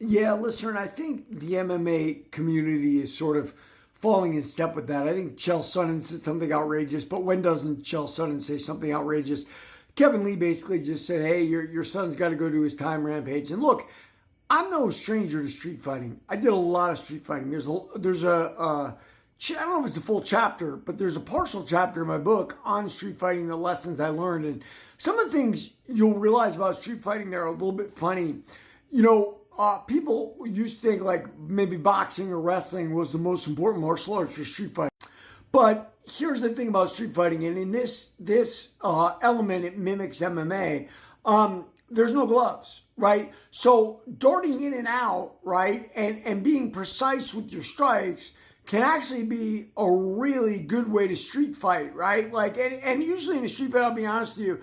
Yeah, listen, I think the MMA community is sort of falling in step with that. I think Chael Sonnen said something outrageous, but when doesn't Chael Sonnen say something outrageous? Kevin Lee basically just said, hey, your son's got to go do his time, Rampage. And look, I'm no stranger to street fighting. I did a lot of street fighting. I don't know if it's a full chapter, but there's a partial chapter in my book on street fighting, the lessons I learned. And some of the things you'll realize about street fighting, they're a little bit funny. You know, people used to think like maybe boxing or wrestling was the most important martial arts for street fighting. But here's the thing about street fighting, and in this element, it mimics MMA. There's no gloves, right? So darting in and out, right, and being precise with your strikes can actually be a really good way to street fight, right? Like, and usually in a street fight, I'll be honest with you,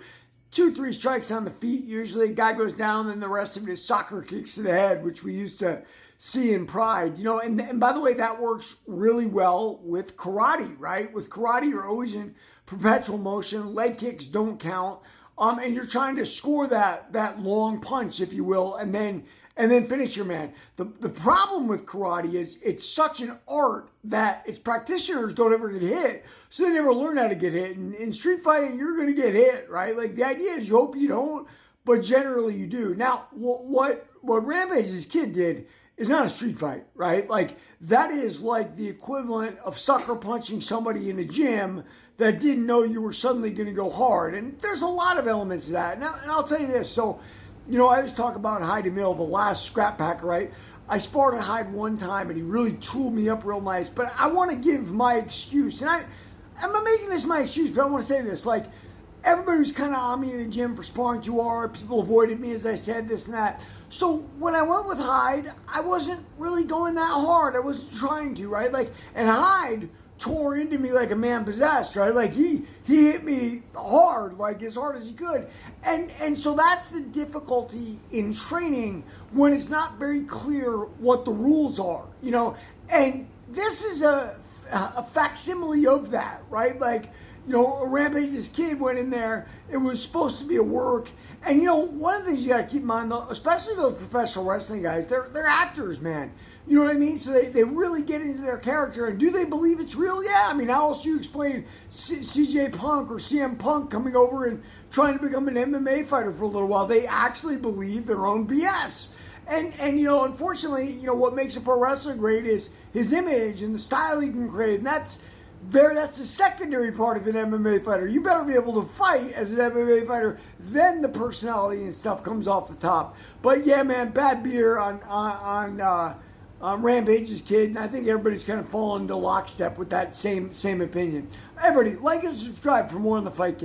2-3 strikes on the feet. Usually, a guy goes down, and the rest of it is soccer kicks to the head, which we used to see in Pride. You know, and by the way, that works really well with karate, right? With karate, you're always in perpetual motion. Leg kicks don't count. And you're trying to score that long punch, if you will, and then finish your man. The problem with karate is it's such an art that its practitioners don't ever get hit, so they never learn how to get hit. And in street fighting, you're going to get hit, right? Like, the idea is you hope you don't, but generally you do. Now, what Rampage's kid did is not a street fight, right? Like, that is like the equivalent of sucker punching somebody in a gym that didn't know you were suddenly going to go hard. And there's a lot of elements of that. And I'll tell you this. So, you know, I always talk about Hyde Mill, the last scrap packer, right? I sparred on Hyde one time, and he really tooled me up real nice. But I want to give my excuse. And I'm not making this my excuse, but I want to say this. Like, everybody was kind of on me in the gym for sparring too hard. People avoided me, as I said, this and that. So when I went with Hyde, I wasn't really going that hard. I wasn't trying to, right? Like, and Hyde tore into me like a man possessed, right? Like, he hit me hard, like as hard as he could. And so that's the difficulty in training when it's not very clear what the rules are, you know? And this is a facsimile of that, right? Like, you know, Rampage's kid went in there. It was supposed to be a work. And, you know, one of the things you got to keep in mind, though, especially those professional wrestling guys, they're actors, man. You know what I mean? So they really get into their character. And do they believe it's real? Yeah. I mean, how else do you explain CJ Punk or CM Punk coming over and trying to become an MMA fighter for a little while? They actually believe their own BS. And you know, unfortunately, you know, what makes a pro wrestler great is his image and the style he can create. And that's the secondary part of an MMA fighter. You better be able to fight as an MMA fighter. Then the personality and stuff comes off the top. But yeah, man, bad beer on Rampage's kid, and I think everybody's kind of fallen into lockstep with that same opinion. Everybody, like and subscribe for more on the fight game.